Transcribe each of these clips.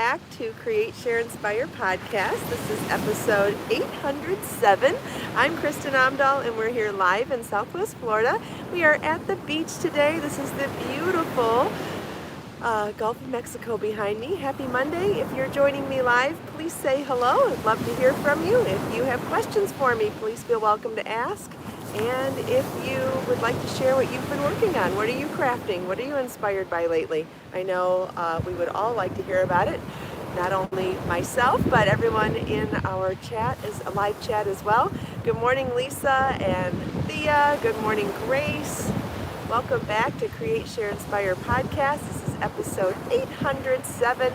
back to Create, Share, Inspire podcast. This is episode 807. I'm Kristin Omdahl and we're here live in Southwest Florida. We are at the beach today. This is the beautiful Gulf of Mexico behind me. Happy Monday. If you're joining me live, please say hello. I'd love to hear from you. If you have questions for me, please feel welcome to ask. And if you would like to share what you've been working on, what are you crafting? What are you inspired by lately? I know we would all like to hear about it. Not only myself, but everyone in our chat is a live chat as well. Good morning, Lisa and Thea. Good morning, Grace. Welcome back to Create, Share, Inspire podcast. This is episode 807.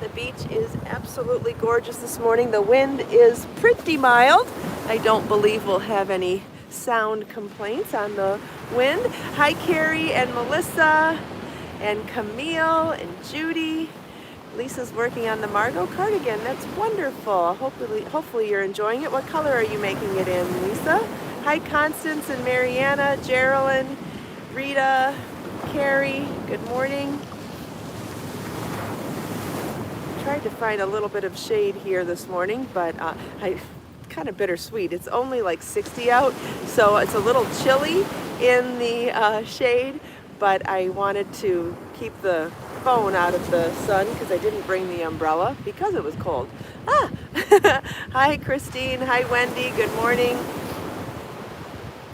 The beach is absolutely gorgeous this morning. The wind is pretty mild. I don't believe we'll have any sound complaints on the wind. Hi, Carrie and Melissa and Camille and Judy. Lisa's working on the Margot cardigan. That's wonderful. Hopefully you're enjoying it. What color are you making it in, Lisa? Hi, Constance and Mariana, Geraldine, Rita, Carrie. Good morning. Tried to find a little bit of shade here this morning, but kind of bittersweet. It's only like 60 out, so it's a little chilly in the shade, but I wanted to keep the phone out of the sun because I didn't bring the umbrella because it was cold. Hi, Christine. Hi, Wendy. Good morning.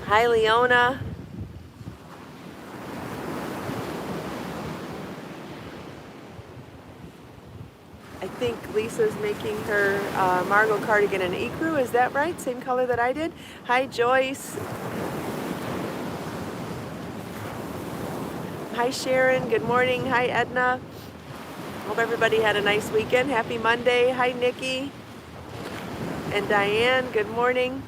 Hi, Leona. I think Lisa's making her Margot cardigan and ecru. Is that right? Same color that I did. Hi, Joyce. Hi, Sharon. Good morning. Hi, Edna. Hope everybody had a nice weekend. Happy Monday. Hi, Nikki. And Diane. Good morning.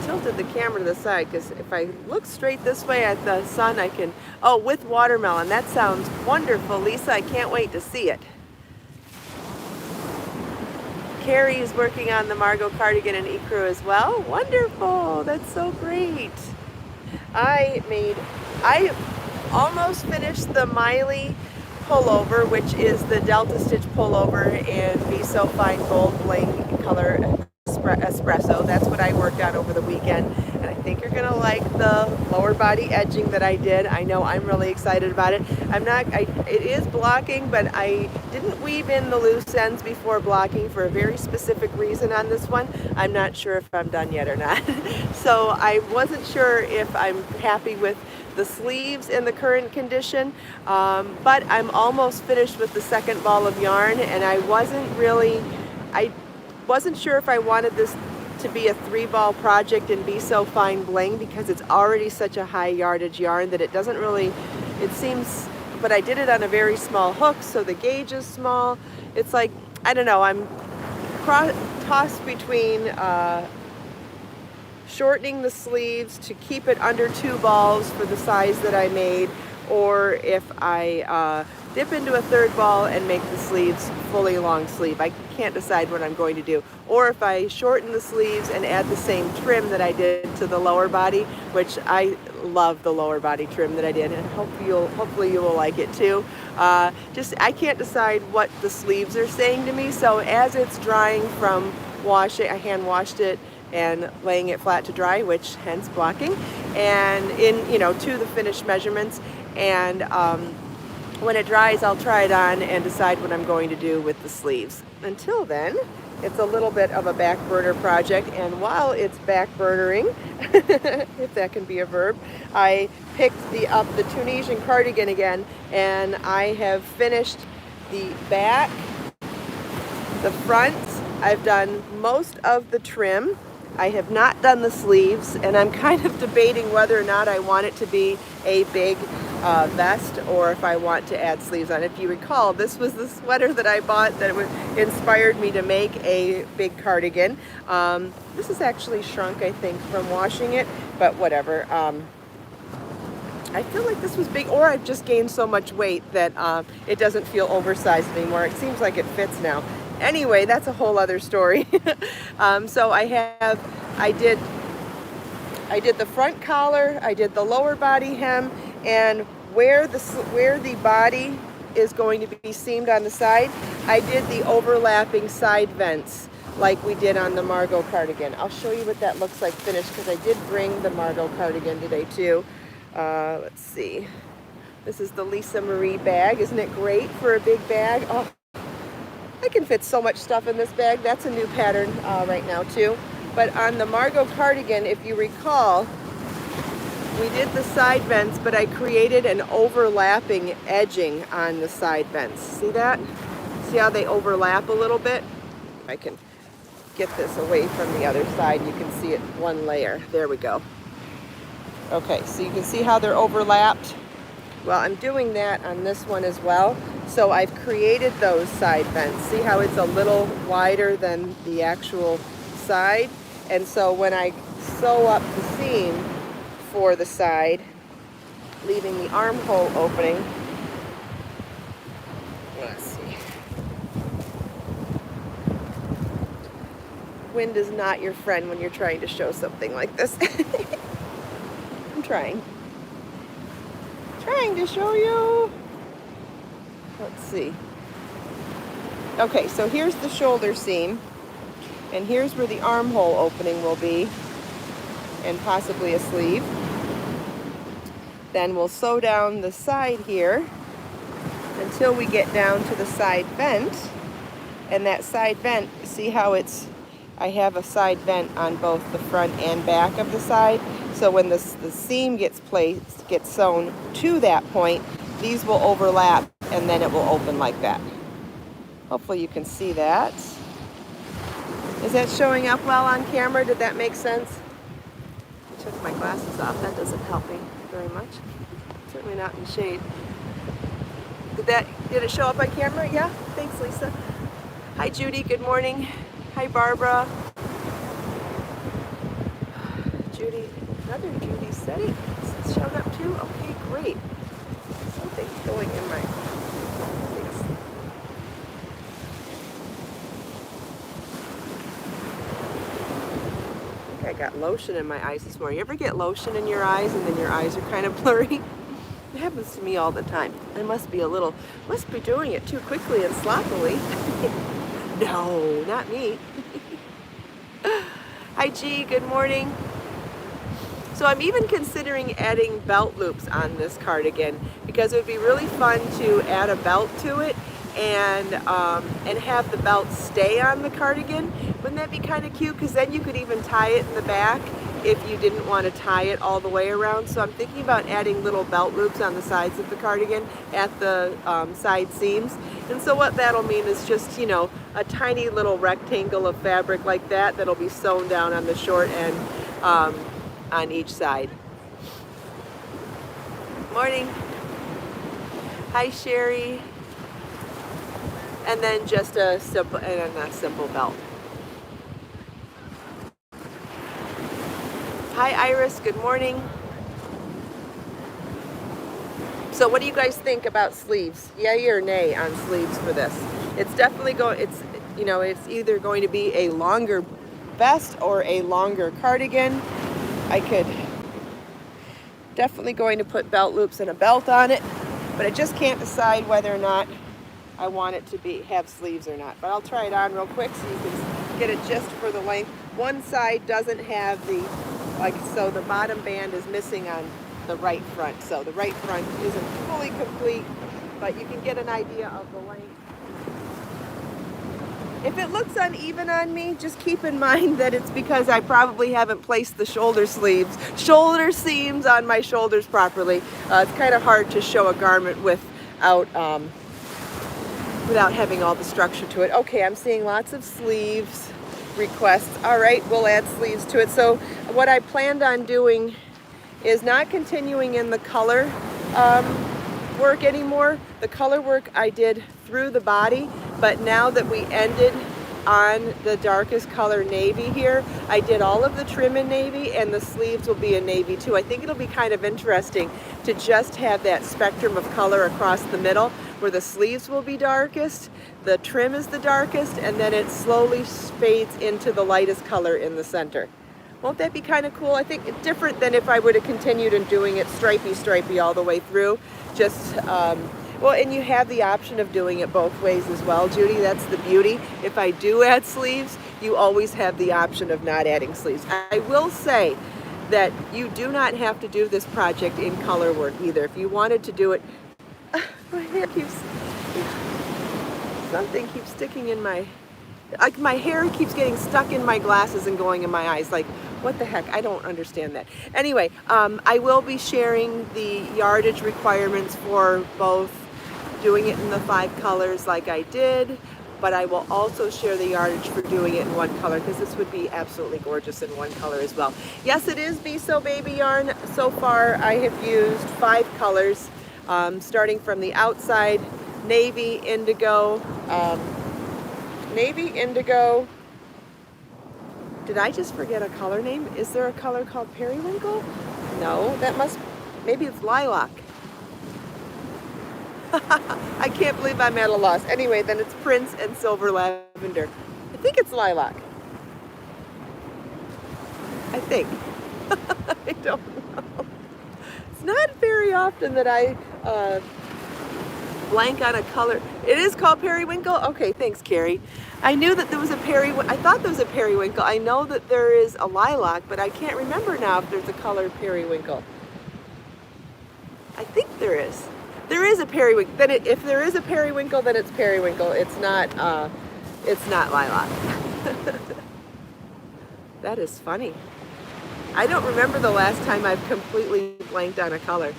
Tilted the camera to the side because if I look straight this way at the sun, I can, with watermelon. That sounds wonderful, Lisa. I can't wait to see it. Carrie is working on the Margot cardigan and ecru as well. Wonderful. That's so great. I almost finished the Miley pullover, which is the Delta Stitch pullover in Be So Fine Gold Bling color espresso. That's what I worked on over the weekend, and I think you're gonna like the lower body edging that I did. I know I'm really excited about it. It is blocking, but I didn't weave in the loose ends before blocking for a very specific reason on this one. I'm not sure if I'm done yet or not. So I wasn't sure if I'm happy with the sleeves in the current condition, but I'm almost finished with the second ball of yarn, and I wasn't sure if I wanted this to be a 3-ball project and Be So Fine Bling because it's already such a high yardage yarn that it doesn't really, it seems, but I did it on a very small hook, so the gauge is small. It's like, I don't know, I'm tossed between shortening the sleeves to keep it under 2 balls for the size that I made, or if I dip into a 3rd ball and make the sleeves fully long sleeve. I can't decide what I'm going to do. Or if I shorten the sleeves and add the same trim that I did to the lower body, which I love the lower body trim that I did, and hopefully you will like it too. I can't decide what the sleeves are saying to me, so as it's drying from washing, I hand washed it and laying it flat to dry, which hence blocking, and to the finished measurements, and when it dries, I'll try it on and decide what I'm going to do with the sleeves. Until then, it's a little bit of a back burner project, and while it's back burnering, if that can be a verb, I picked up the Tunisian cardigan again, and I have finished the back, the front. I've done most of the trim. I have not done the sleeves, and I'm kind of debating whether or not I want it to be a big vest or if I want to add sleeves on. If you recall, this was the sweater that I bought that inspired me to make a big cardigan. This is actually shrunk, I think, from washing it, but whatever. I feel like this was big, or I've just gained so much weight that it doesn't feel oversized anymore. It seems like it fits now. Anyway, that's a whole other story. So I did the front collar, I did the lower body hem, and where the body is going to be seamed on the side, I did the overlapping side vents like we did on the Margot cardigan. I'll show you what that looks like finished because I did bring the Margot cardigan today too. Let's see. This is the Lisa Marie bag. Isn't it great for a big bag? Oh, I can fit so much stuff in this bag. That's a new pattern right now too. But on the Margot cardigan, if you recall, we did the side vents, but I created an overlapping edging on the side vents. See that? See how they overlap a little bit? I can get this away from the other side. You can see it one layer. There we go. Okay, so you can see how they're overlapped. Well, I'm doing that on this one as well. So I've created those side vents. See how it's a little wider than the actual side? And so when I sew up the seam for the side, leaving the armhole opening, let's see. Wind is not your friend when you're trying to show something like this. I'm trying to show you. Let's see. Okay, so here's the shoulder seam, and here's where the armhole opening will be, and possibly a sleeve. Then we'll sew down the side here until we get down to the side vent. And that side vent, see how I have a side vent on both the front and back of the side. So when the seam gets sewn to that point, these will overlap and then it will open like that. Hopefully you can see that. Is that showing up well on camera? Did that make sense? I took my glasses off. That doesn't help me very much. Certainly not in the shade. Did it show up on camera? Yeah? Thanks, Lisa. Hi, Judy. Good morning. Hi, Barbara. Judy. Another Judy said it. It's showed up too? Okay, great. Something's going in my face. I think I got lotion in my eyes this morning. You ever get lotion in your eyes and then your eyes are kind of blurry? It happens to me all the time. I must be doing it too quickly and sloppily. No, not me. Hi, G. Good morning. So I'm even considering adding belt loops on this cardigan because it would be really fun to add a belt to it and have the belt stay on the cardigan. Wouldn't that be kind of cute? Because then you could even tie it in the back if you didn't want to tie it all the way around. So I'm thinking about adding little belt loops on the sides of the cardigan at the side seams. And so what that'll mean is just, you know, a tiny little rectangle of fabric like that that'll be sewn down on the short end on each side. Morning. Hi, Sherry. And then just a simple belt. Hi, Iris. Good morning. So what do you guys think about sleeves? Yay or nay on sleeves for this? It's definitely it's either going to be a longer vest or a longer cardigan. I could definitely going to put belt loops and a belt on it, but I just can't decide whether or not I want it to have sleeves or not. But I'll try it on real quick so you can get a gist for the length. One side doesn't have so the bottom band is missing on the right front. So the right front isn't fully complete, but you can get an idea of the length. If it looks uneven on me, just keep in mind that it's because I probably haven't placed the shoulder seams on my shoulders properly. It's kind of hard to show a garment without having all the structure to it. Okay, I'm seeing lots of sleeves requests. All right, we'll add sleeves to it. So what I planned on doing is not continuing in the color work anymore. The color work I did through the body, but now that we ended on the darkest color navy here, I did all of the trim in navy and the sleeves will be in navy too. I think it'll be kind of interesting to just have that spectrum of color across the middle where the sleeves will be darkest, the trim is the darkest, and then it slowly fades into the lightest color in the center. Won't that be kind of cool? I think it's different than if I would have continued in doing it stripy all the way through. Just Well, and you have the option of doing it both ways as well, Judy. That's the beauty. If I do add sleeves, you always have the option of not adding sleeves. I will say that you do not have to do this project in color work either. If you wanted to do it, my hair keeps, something keeps sticking in my, like my hair keeps getting stuck in my glasses and going in my eyes. Like, what the heck? I don't understand that. Anyway, I will be sharing the yardage requirements for both doing it in the 5 colors like I did, but I will also share the yardage for doing it in 1 color, because this would be absolutely gorgeous in 1 color as well. Yes, it is Be So Baby yarn. So far I have used 5 colors, starting from the outside: navy, indigo, did I just forget a color name? Is there a color called Periwinkle? No, that must, maybe it's lilac. I can't believe I'm at a loss. Anyway, then it's Prince and Silver Lavender. I think it's lilac. I think. I don't know. It's not very often that I blank on a color. It is called Periwinkle? Okay, thanks, Carrie. I knew that there was a I thought there was a Periwinkle. I know that there is a lilac, but I can't remember now if there's a color Periwinkle. I think there is. There is a Periwinkle. Then if there is a Periwinkle, then it's Periwinkle. It's not lilac. That is funny. I don't remember the last time I've completely blanked on a color.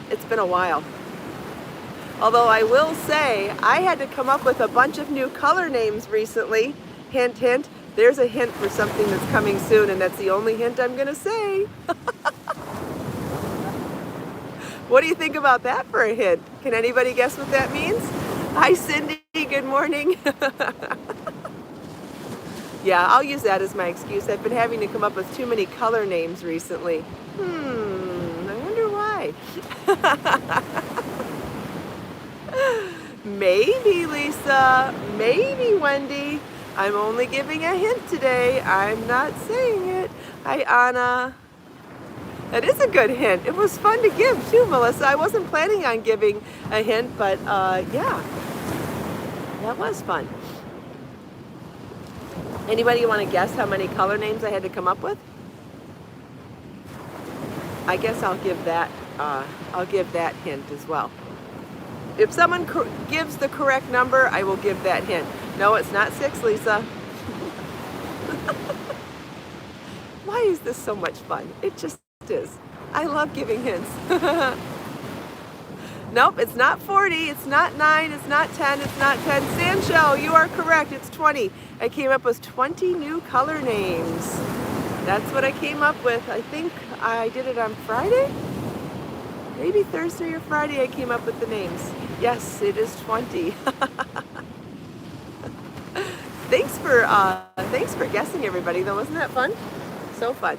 It's been a while. Although I will say, I had to come up with a bunch of new color names recently. Hint, hint. There's a hint for something that's coming soon, and that's the only hint I'm gonna say. What do you think about that for a hint? Can anybody guess what that means? Hi, Cindy, good morning. Yeah, I'll use that as my excuse. I've been having to come up with too many color names recently. I wonder why. Maybe Lisa, maybe Wendy. I'm only giving a hint today. I'm not saying it. Hi, Anna. That is a good hint. It was fun to give too, Melissa. I wasn't planning on giving a hint, but yeah, that was fun. Anybody want to guess how many color names I had to come up with? I guess I'll give that hint as well. If someone gives the correct number, I will give that hint. No, it's not 6, Lisa. Why is this so much fun? It just is. I love giving hints. Nope, it's not 40, it's not 9, it's not 10, it's not 10. Sandshell, you are correct, it's 20. I came up with 20 new color names. That's what I came up with. I think I did it on Friday? Maybe Thursday or Friday I came up with the names. Yes, it is 20. Thanks for guessing, everybody, though. Wasn't that fun? So fun.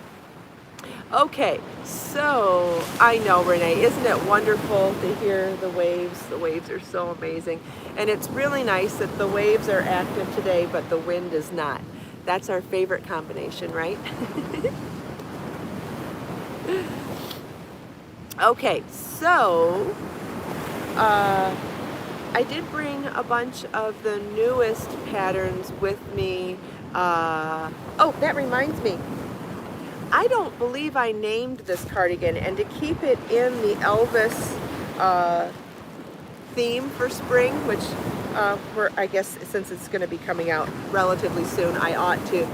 Okay, so I know, Renee, isn't it wonderful to hear the waves? The waves are so amazing. And it's really nice that the waves are active today, but the wind is not. That's our favorite combination, right? Okay, so I did bring a bunch of the newest patterns with me. Oh, that reminds me. I don't believe I named this cardigan, and to keep it in the Elvis theme for spring, which I guess since it's going to be coming out relatively soon, I ought to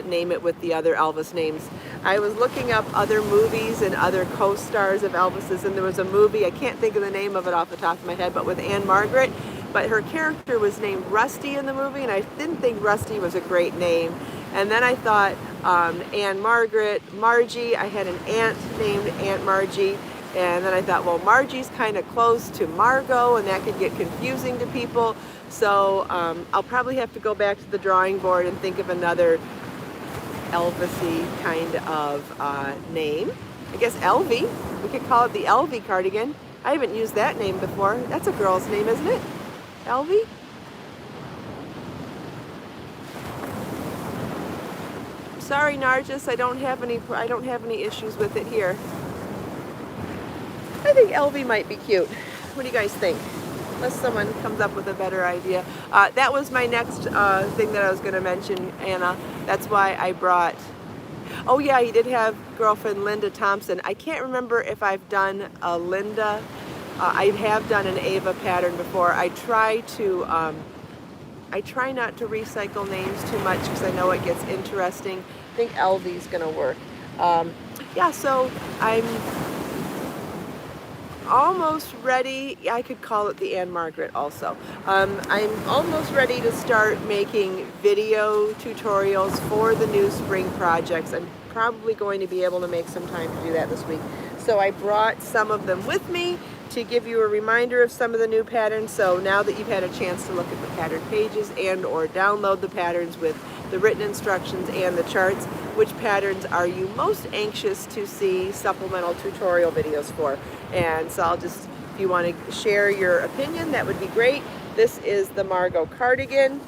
name it with the other Elvis names. I was looking up other movies and other co-stars of Elvis's, and there was a movie, I can't think of the name of it off the top of my head, but with Anne Margaret, but her character was named Rusty in the movie, and I didn't think Rusty was a great name. And then I thought Anne Margaret, Margie, I had an aunt named Aunt Margie, and then I thought, well, Margie's kind of close to Margot, and that could get confusing to people. So I'll probably have to go back to the drawing board and think of another Elvis-y kind of name. I guess Elvie. We could call it the Elvie cardigan. I haven't used that name before. That's a girl's name, isn't it? Elvie? Sorry, Nargis, I don't have any issues with it here. I think Elvie might be cute. What do you guys think? unless someone comes up with a better idea. That was my next thing that I was going to mention, Anna. That's why I brought, oh yeah, he did have girlfriend Linda Thompson. I can't remember if I've done a Linda. I have done an Ava pattern before. I try not to recycle names too much because I know it gets interesting. I think Elvie's going to work. Yeah, so I'm almost ready. I could call it the Anne Margaret also. I'm almost ready to start making video tutorials for the new spring projects. I'm probably going to be able to make some time to do that this week. So I brought some of them with me to give you a reminder of some of the new patterns. So now that you've had a chance to look at the pattern pages and or download the patterns with the written instructions and the charts, which patterns are you most anxious to see supplemental tutorial videos for? And so I'll just, if you want to share your opinion, that would be great. This is the Margot cardigan,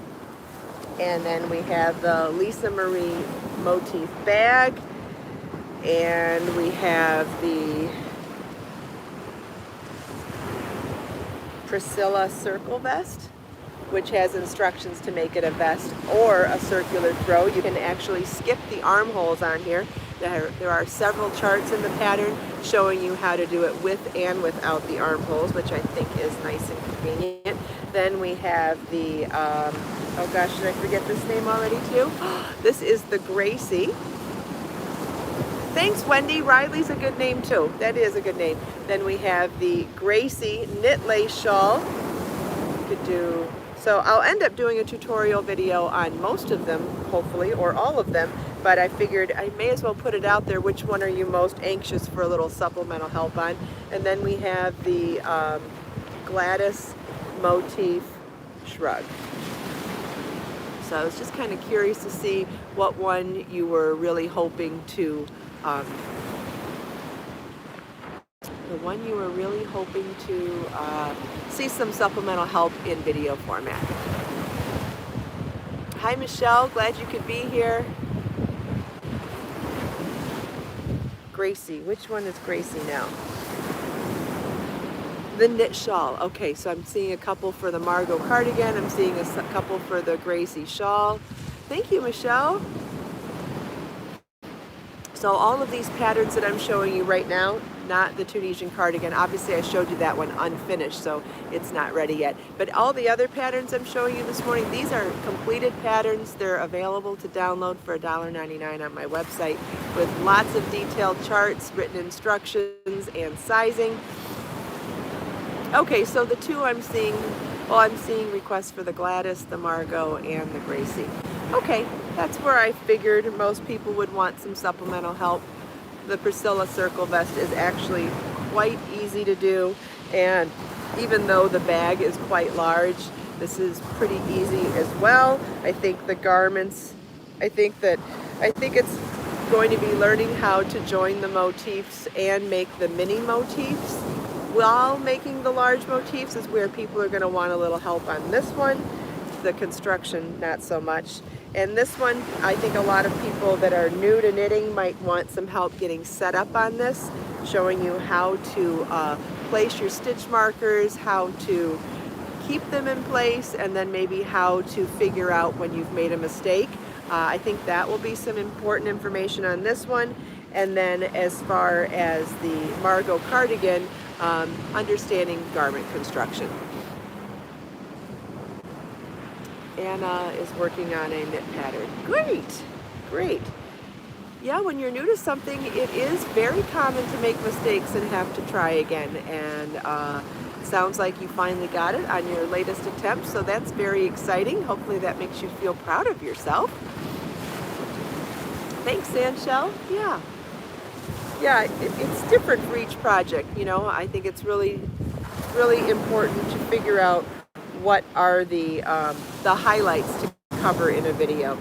and then we have the Lisa Marie motif bag, and we have the Priscilla circle vest, which has instructions to make it a vest or a circular throw. You can actually skip the armholes on here. There are several charts in the pattern showing you how to do it with and without the armholes, which I think is nice and convenient. Then we have the, oh gosh, did I forget this name already too? This is the Gracie. Thanks, Wendy. Riley's a good name too. That is a good name. Then we have the Gracie knit lace shawl. You could do, so I'll end up doing a tutorial video on most of them, hopefully, or all of them, but I figured I may as well put it out there. Which one are you most anxious for a little supplemental help on? And then we have the Gladys motif shrug. So I was just kind of curious to see what one you were really hoping to see some supplemental help in video format. Hi Michelle, glad you could be here. Gracie, which one is Gracie now? The knit shawl. Okay, so I'm seeing a couple for the Margot cardigan. I'm seeing a couple for the Gracie shawl. Thank you, Michelle. So all of these patterns that I'm showing you right now, not the Tunisian cardigan. Obviously I showed you that one unfinished, so it's not ready yet. But all the other patterns I'm showing you this morning, these are completed patterns. They're available to download for $1.99 on my website with lots of detailed charts, written instructions, and sizing. Okay, so the two I'm seeing, well, I'm seeing requests for the Gladys, the Margot, and the Gracie. Okay, that's where I figured most people would want some supplemental help. The Priscilla circle vest is actually quite easy to do, and even though the bag is quite large, this is pretty easy as well. I think the garments, I think it's going to be learning how to join the motifs and make the mini motifs while making the large motifs is where people are going to want a little help on this one. The construction, not so much. And this one, I think a lot of people that are new to knitting might want some help getting set up on this, showing you how to place your stitch markers, how to keep them in place, and then maybe how to figure out when you've made a mistake. I think that will be some important information on this one. And then as far as the Margot cardigan, understanding garment construction. Anna is working on a knit pattern. Great, great. Yeah, when you're new to something, it is very common to make mistakes and have to try again. And sounds like you finally got it on your latest attempt, so that's very exciting. Hopefully that makes you feel proud of yourself. Thanks, Sandshell. Yeah. Yeah, it's different for each project, you know. I think it's really important to figure out what are the highlights to cover in a video.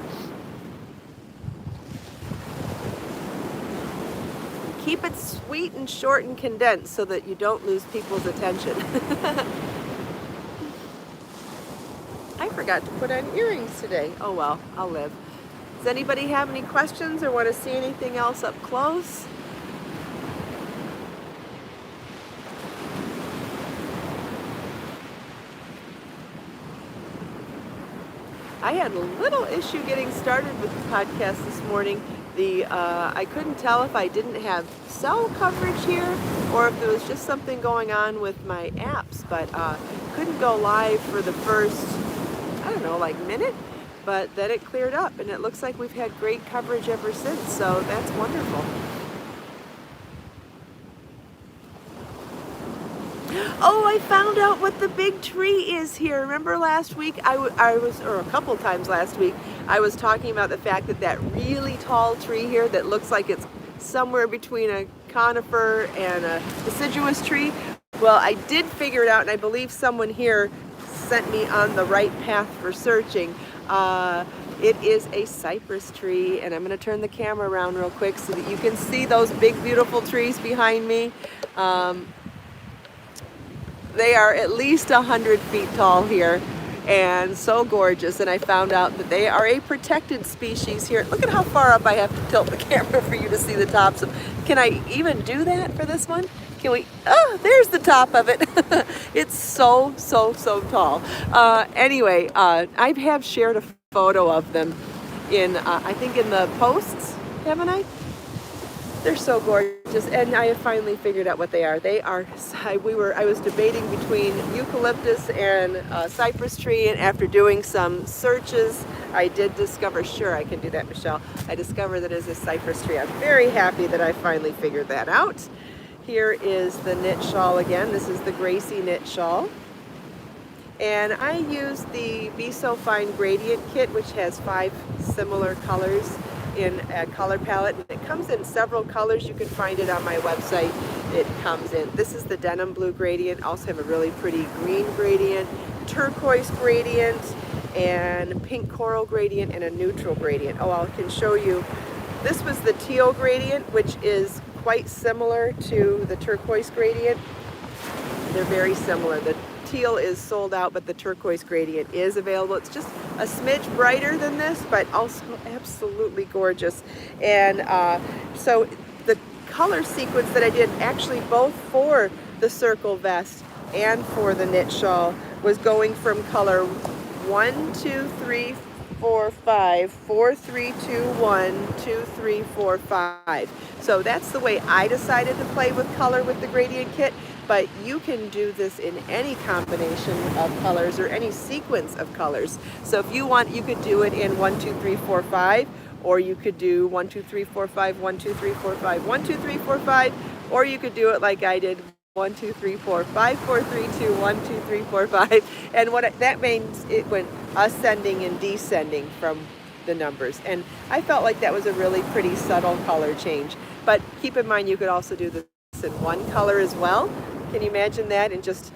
Keep it sweet and short and condensed so that you don't lose people's attention. I forgot to put on earrings today. Oh well, I'll live. Does anybody have any questions or want to see anything else up close? I had a little issue getting started with the podcast this morning. I couldn't tell if I didn't have cell coverage here or if there was just something going on with my apps, but couldn't go live for the first, I don't know, like minute, but then it cleared up and it looks like we've had great coverage ever since, so that's wonderful. Oh, I found out what the big tree is here. Remember last week, I was, or a couple times last week, I was talking about the fact that that really tall tree here that looks like it's somewhere between a conifer and a deciduous tree. Well, I did figure it out, and I believe someone here sent me on the right path for searching. It is a cypress tree, and I'm going to turn the camera around real quick so that you can see those big, beautiful trees behind me. They are at least 100 feet tall here and so gorgeous, and I found out that they are a protected species here. Look at how far up I have to tilt the camera for you to see the tops of. Can I even do that for this one? Can we? Oh, there's the top of it. It's so tall. Anyway, I have shared a photo of them in, I think in the posts, haven't I? They're so gorgeous, and I have finally figured out what they are. They are, I was debating between eucalyptus and cypress tree, and after doing some searches, I did discover, sure I can do that, Michelle, I discovered that it is a cypress tree. I'm very happy that I finally figured that out. Here is the knit shawl again. This is the Gracie knit shawl. And I used the Be So Fine Gradient kit, which has 5 similar colors in a color palette. It comes in several colors. You can find it on my website. It comes in, this is the denim blue gradient, also have a really pretty green gradient, turquoise gradient, and pink coral gradient, and a neutral gradient. Oh, I can show you. This was the teal gradient, which is quite similar to the turquoise gradient. They're very similar. The teal is sold out, but the turquoise gradient is available. It's just a smidge brighter than this, but also absolutely gorgeous. And so the color sequence that I did, actually both for the circle vest and for the knit shawl, was going from color 1, 2, 3, 4, 5, 4, 3, 2, 1, 2, 3, 4, 5. So that's the way I decided to play with color with the gradient kit. But you can do this in any combination of colors or any sequence of colors. So if you want, you could do it in 1, 2, 3, 4, 5, or you could do 1, 2, 3, 4, 5, 1, 2, 3, 4, 5, 1, 2, 3, 4, 5, or you could do it like I did, 1, 2, 3, 4, 5, 4, 3, 2, 1, 2, 3, 4, 5. And that means it went ascending and descending from the numbers. And I felt like that was a really pretty subtle color change. But keep in mind, you could also do this in one color as well. Can you imagine that in just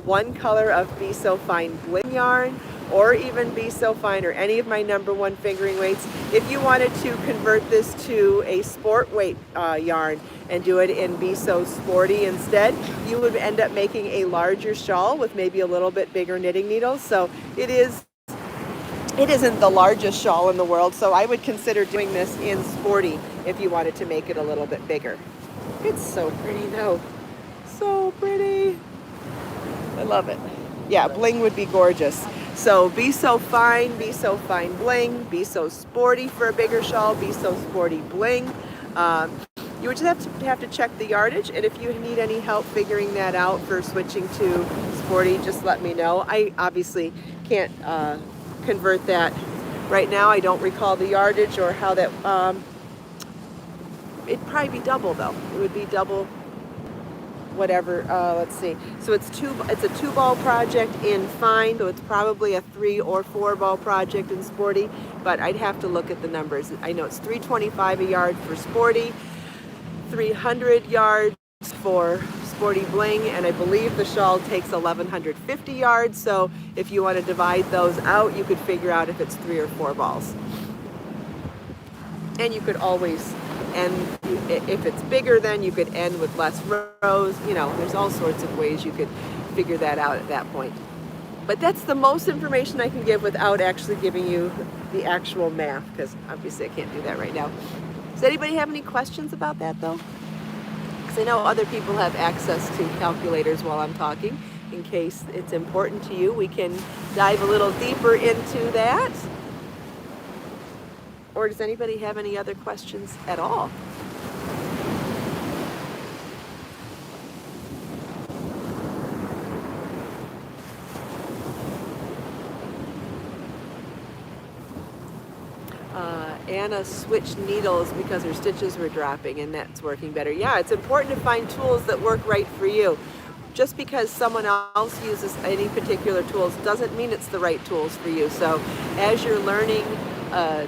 one color of Be So Fine bling yarn, or even Be So Fine or any of my #1 fingering weights? If you wanted to convert this to a sport weight yarn and do it in Be So Sporty instead, you would end up making a larger shawl with maybe a little bit bigger knitting needles. So it isn't the largest shawl in the world, so I would consider doing this in Sporty if you wanted to make it a little bit bigger. It's so pretty though. So pretty. I love it. Yeah, bling would be gorgeous. So Be So Fine bling, Be So Sporty for a bigger shawl, Be So Sporty bling. You would just have to check the yardage, and if you need any help figuring that out for switching to Sporty, just let me know. I obviously can't convert that right now. I don't recall the yardage or how that. It'd probably be double though. It would be double. Whatever, let's see. So it's a 2-ball project in Fine, so it's probably a 3 or 4-ball project in Sporty, but I'd have to look at the numbers. I know it's $325 a yard for Sporty, 300 yards for Sporty Bling, and I believe the shawl takes 1,150 yards, so if you want to divide those out, you could figure out if it's 3 or 4 balls. And you could always, and if it's bigger, then you could end with less rows. You know, there's all sorts of ways you could figure that out at that point. But that's the most information I can give without actually giving you the actual math, because obviously I can't do that right now. Does anybody have any questions about that though? Because I know other people have access to calculators while I'm talking. in case it's important to you. We can dive a little deeper into that. Or does anybody have any other questions at all? Anna switched needles because her stitches were dropping and that's working better. Yeah, it's important to find tools that work right for you. Just because someone else uses any particular tools doesn't mean it's the right tools for you. So as you're learning a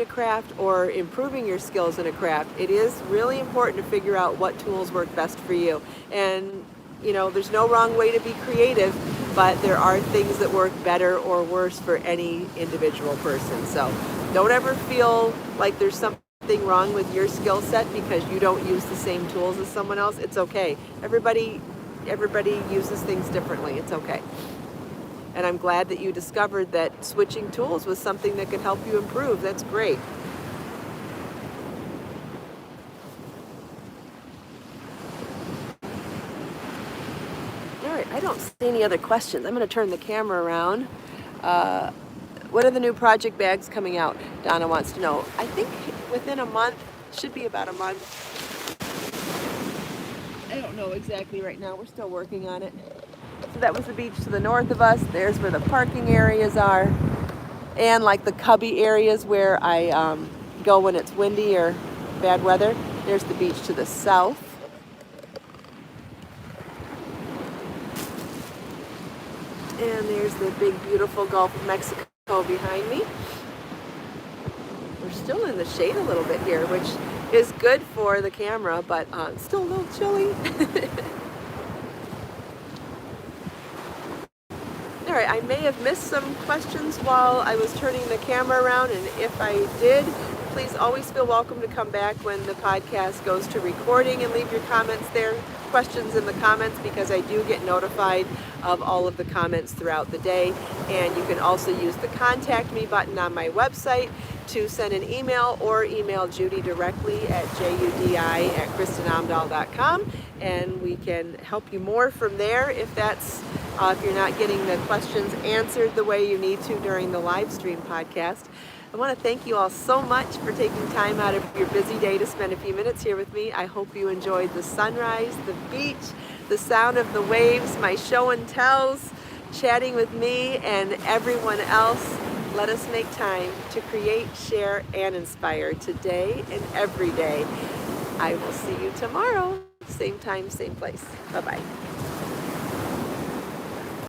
craft or improving your skills in a craft, it is really important to figure out what tools work best for you. And you know, there's no wrong way to be creative, but there are things that work better or worse for any individual person. So don't ever feel like there's something wrong with your skill set because you don't use the same tools as someone else. It's okay. Everybody uses things differently. It's okay. And I'm glad that you discovered that switching tools was something that could help you improve. That's great. All right, I don't see any other questions. I'm going to turn the camera around. What are the new project bags coming out? Donna wants to know. I think within a month, should be about a month. I don't know exactly right now. We're still working on it. So that was the beach to the north of us. There's where the parking areas are. And like the cubby areas where I go when it's windy or bad weather. There's the beach to the south. And there's the big, beautiful Gulf of Mexico behind me. We're still in the shade a little bit here, which is good for the camera, but it's still a little chilly. All right, I may have missed some questions while I was turning the camera around, and if I did, please always feel welcome to come back when the podcast goes to recording and leave your comments there, questions in the comments, because I do get notified of all of the comments throughout the day. And you can also use the contact me button on my website to send an email or email Judy directly at judi@kristinomdahl.com, and we can help you more from there if that's if you're not getting the questions answered the way you need to during the live stream podcast. I want to thank you all so much for taking time out of your busy day to spend a few minutes here with me. I hope you enjoyed the sunrise, the beach, the sound of the waves, my show and tells, chatting with me and everyone else. Let us make time to create, share, and inspire today and every day. I will see you tomorrow. Same time, same place. Bye-bye.